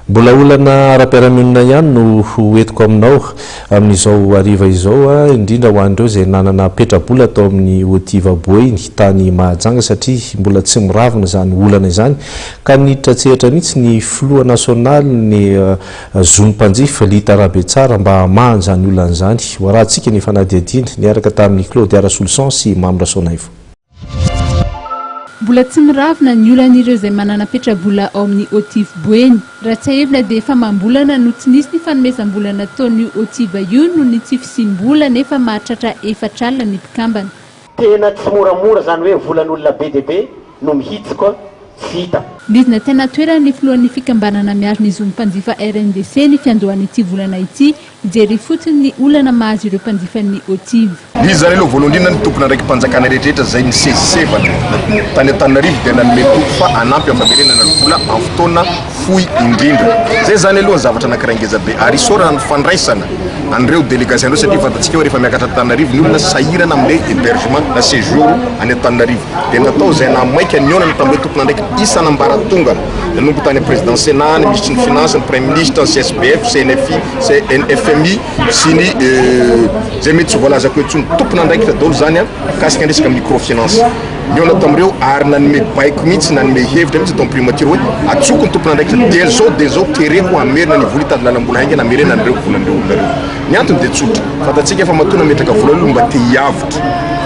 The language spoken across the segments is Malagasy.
Mbola olana ara-piarahamonina ihany no hoentiko aminao amin'izao ariva izao indrindra ho an'ireo izay nanana petrabola atao amin'ny Haut-Iva Boeny tany Mahajanga satria mbola tsy miravina izany olana izany ka niditra tsehatra mihitsy ny filoha nasionaly ny zonim-panjifa Lita Rabetsara mba hamahan izany olana izany ho arahantsika ny fanadihadiana niaraka tamin'ny Claude Ara-Solution sy Mamra Sonaivo. Mbola tsy miravina ny olan'ireo izay manana petrabola ao amin'ny Haut-Iva Boeny. Ratsahevina dia efa mambolana no tsy nisy ny fanomezam-bola nataon'io Haut-Iva io no ny tsy fisim-bola nefa mahatratra 4 alina ny mpikambana. Tena tsy moramora zany hoe volan'olona be dia be no mihitsika vita. Bizina tena toerany filohan'ny fikambanana miaro ny zonim-panjifa RNDC ny fiandohany ity volana ity ijery fotsiny ny olana mahazo ireo mpanjifan'ny Haut-Iva. Izy zany aloha voalohany indrindra ny tompona raiky mpanjakana rehetrarehetra zay ny sezisevana tany Antananarivo dia nanome tompo fa anampy amin'ny famerenana ny vola amin'ny fotoana fohy indrindra. Zay zany aloha ny zavatra anankiray ngeza be ary isaorana ny fandraisana an'ireo délégation ireo satria fantatsika hoe rehefa miakatra Antananarivo ny olona sahirana amin'ny hébergement na séjour any Antananarivo dia natao zay namaika ny onana tamin'ireo tompona ndraiky isan'ambaratongana nanombo tany président Sénat, ny ministre ny finance, ny premier ministre, ny CSBF, CNFI, CNFMI sy ny zay mety tsy voalazako etsony tompona ndraiky daholo zany kasika andresaka microfinance niona tamin'ireo ary nanome baiko mihitsy nanome hevitra mihitsy atao primature hoe atsoko ny tompona ndraiky dia zao tereko amerina ny vola hitady lalam-bola hainga namerena an'ireo volan'ireo olona reo. Ny antony dia tsotra fantatsika efa matona metraka vola aloha mba te hiavitra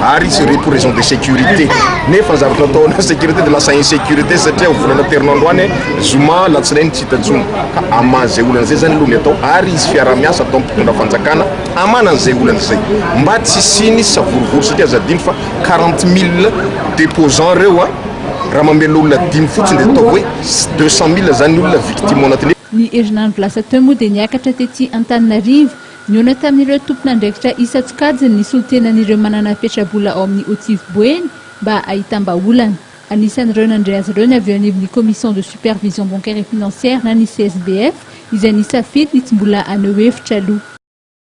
ary c'est pour raison de sécurité nefa ny zavatra ataona sécurité de lasa insécurité satria volana Terinandroany zoma latsinainy tsy hitantsony ka ama zay olana zay zany aloha ny atao ary izy fiara-miasa atao mpitondra fanjakana amanan'izay olana zay mba tsy siny savorovory satria zadiny fa 40 000 déposants reo raha mamelo olona 10 fotsiny dia atao hoe 200 000 zany olona victime anatiny. Ny herinandro lasa teo moa dia niakatra tetỳ Antananarivo niona tamin'ireo tompona ndraikitra isa-tsokajiny ny solotenan'ireo manana petrabola ao amin'ny Haut-Iva Boeny mba ahitam-baolana. Anisan'ireo nandray azy ireo ny avy anivon'ny commission de supervision bancaire et financière na ny CSBF izay nisafidy ny tsy mbola aneho hevitra aloha.